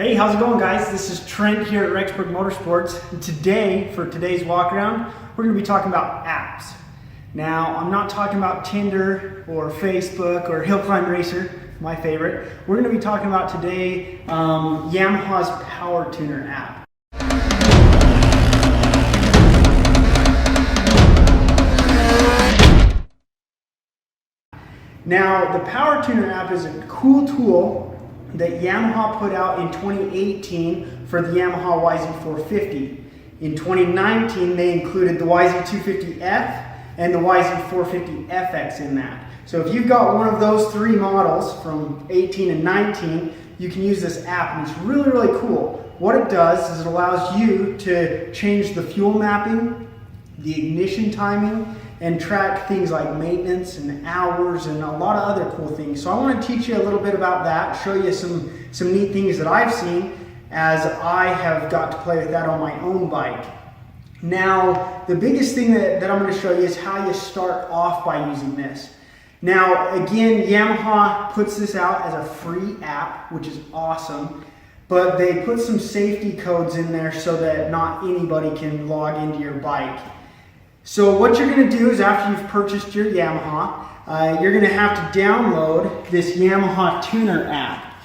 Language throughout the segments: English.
Hey, how's it going, guys? This is Trent here at Rexburg Motorsports. And today, for today's walk around, we're going to be talking about apps. Now, I'm not talking about Tinder or Facebook or Hill Climb Racer, my favorite. We're going to be talking about today Yamaha's Power Tuner app. Now, the Power Tuner app is a cool tool that Yamaha put out in 2018 for the Yamaha YZ450. In 2019, they included the YZ250F and the YZ450FX in that. So if you've got one of those three models from 18 and 19, you can use this app, and it's really, really cool. What it does is it allows you to change the fuel mapping, the ignition timing, and track things like maintenance and hours and a lot of other cool things. So I want to teach you a little bit about that, show you some neat things that I've seen as I have got to play with that on my own bike. Now, the biggest thing that I'm going to show you is how you start off by using this. Now, again, Yamaha puts this out as a free app, which is awesome, but they put some safety codes in there so that not anybody can log into your bike. So what you're going to do is, after you've purchased your Yamaha, you're going to have to download this Yamaha Tuner app.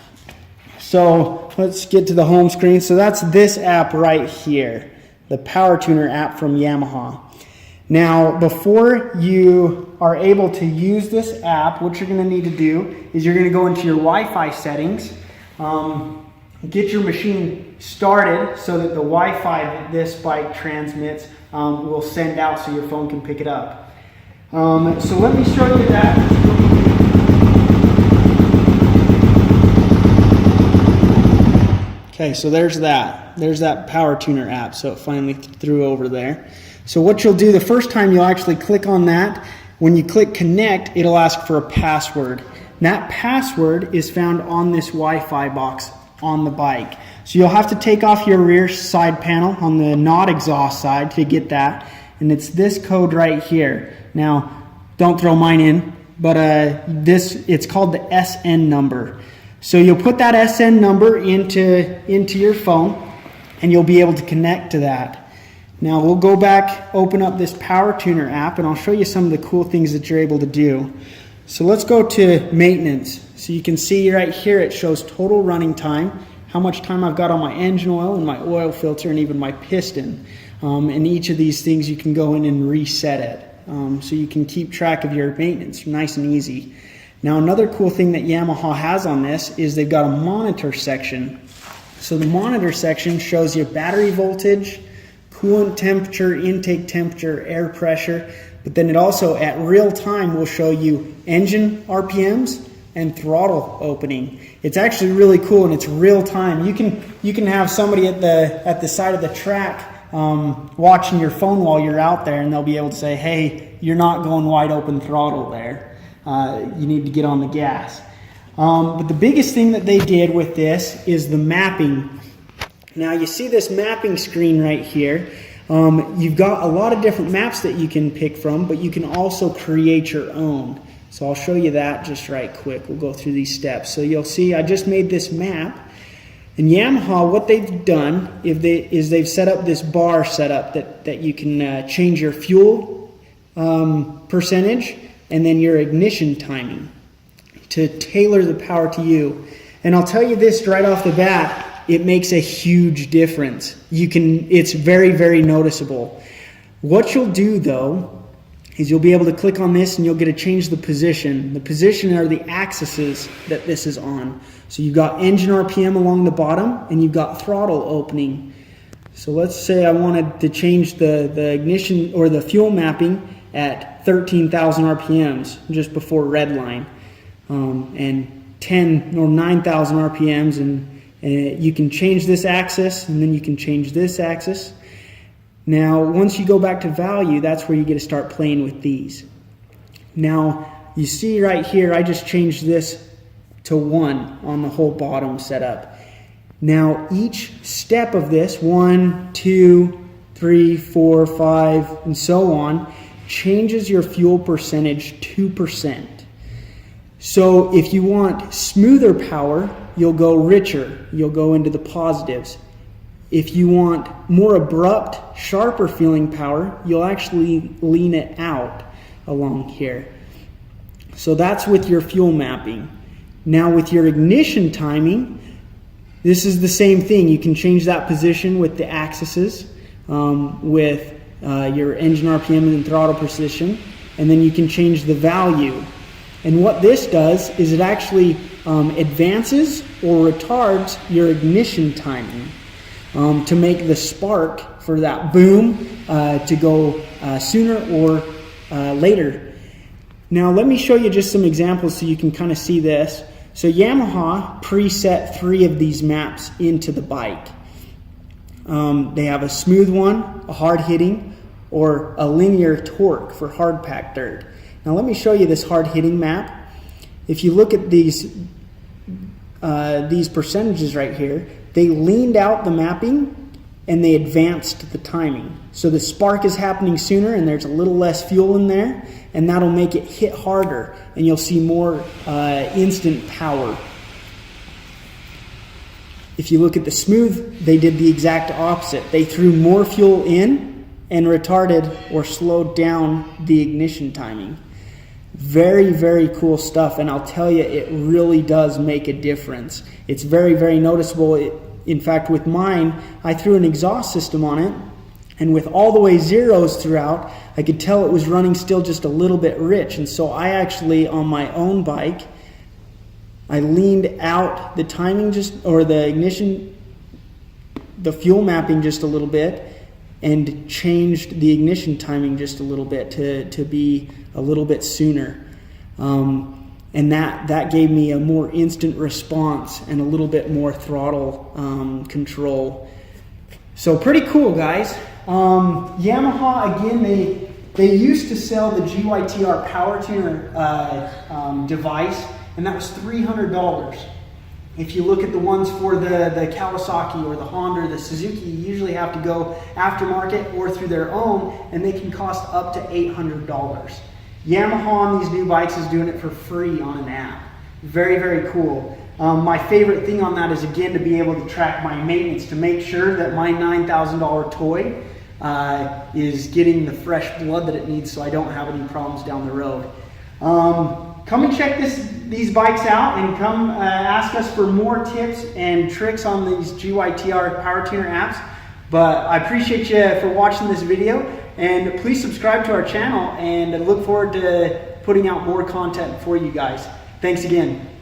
So let's get to the home screen. So that's this app right here, the Power Tuner app from Yamaha. Now, before you are able to use this app, what you're going to need to do is you're going to go into your Wi-Fi settings, get your machine started so that the Wi-Fi that this bike transmits will send out so your phone can pick it up. So let me show you that. Okay, so there's that Power Tuner app. So it finally threw over there. So what you'll do the first time, you'll actually click on that. When you click connect, it'll ask for a password. And that password is found on this Wi-Fi box on the bike. So you'll have to take off your rear side panel on the not exhaust side to get that, and it's this code right here. Now, don't throw mine in, but it's called the SN number. So you'll put that SN number into your phone, and you'll be able to connect to that. Now we'll go back, open up this Power Tuner app, and I'll show you some of the cool things that you're able to do. So let's go to maintenance. So you can see right here it shows total running time, how much time I've got on my engine oil and my oil filter and even my piston. And each of these things you can go in and reset it. So you can keep track of your maintenance nice and easy. Now, another cool thing that Yamaha has on this is they've got a monitor section. So the monitor section shows you battery voltage, coolant temperature, intake temperature, air pressure, but then it also at real time will show you engine RPMs and throttle opening. It's actually really cool, and it's real time. You can have somebody at the side of the track watching your phone while you're out there, and they'll be able to say, hey, you're not going wide open throttle there. You need to get on the gas. But the biggest thing that they did with this is the mapping. Now you see this mapping screen right here. You've got a lot of different maps that you can pick from, but you can also create your own. So I'll show you that just right quick. We'll go through these steps. So you'll see I just made this map. And Yamaha, what they've done is they've set up this bar setup that you can change your fuel percentage and then your ignition timing to tailor the power to you. And I'll tell you this right off the bat, it makes a huge difference. It's very, very noticeable. What you'll do though is you'll be able to click on this and you'll get to change the position. The position are the axes that this is on. So you've got engine RPM along the bottom and you've got throttle opening. So let's say I wanted to change the ignition or the fuel mapping at 13,000 RPMs just before red line, and 10 or 9,000 RPMs, and you can change this axis and then you can change this axis. Now, once you go back to value, that's where you get to start playing with these. Now, you see right here, I just changed this to 1 on the whole bottom setup. Now, each step of this, 1, 2, 3, 4, 5, and so on, changes your fuel percentage 2%. So if you want smoother power, you'll go richer. You'll go into the positives. If you want more abrupt, sharper feeling power, you'll actually lean it out along here. So that's with your fuel mapping. Now with your ignition timing, this is the same thing. You can change that position with the axes, with your engine RPM and throttle position, and then you can change the value. And what this does is it actually advances or retards your ignition timing to make the spark for that boom to go sooner or later. Now let me show you just some examples so you can kind of see this. So Yamaha preset 3 of these maps into the bike. They have a smooth one, a hard hitting, or a linear torque for hard packed dirt. Now let me show you this hard hitting map. If you look at these percentages right here, they leaned out the mapping and they advanced the timing. So the spark is happening sooner and there's a little less fuel in there, and that'll make it hit harder and you'll see more instant power. If you look at the smooth, they did the exact opposite. They threw more fuel in and retarded or slowed down the ignition timing. Very, very cool stuff, and I'll tell you, it really does make a difference. It's very, very noticeable. In fact, with mine, I threw an exhaust system on it, and with all the way zeros throughout, I could tell it was running still just a little bit rich. And so I actually, on my own bike, I leaned out the timing or the ignition, the fuel mapping just a little bit, and changed the ignition timing just a little bit to be a little bit sooner. And that gave me a more instant response and a little bit more throttle control. So pretty cool, guys. Yamaha, again, they used to sell the GYTR power tuner device, and that was $300. If you look at the ones for the Kawasaki or the Honda or the Suzuki, you usually have to go aftermarket or through their own, and they can cost up to $800. Yamaha on these new bikes is doing it for free on an app. Very, very cool. My favorite thing on that is, again, to be able to track my maintenance, to make sure that my $9,000 toy is getting the fresh blood that it needs so I don't have any problems down the road. Come and check these bikes out, and come ask us for more tips and tricks on these GYTR Power Tuner apps. But I appreciate you for watching this video, and please subscribe to our channel, and I look forward to putting out more content for you guys. Thanks again.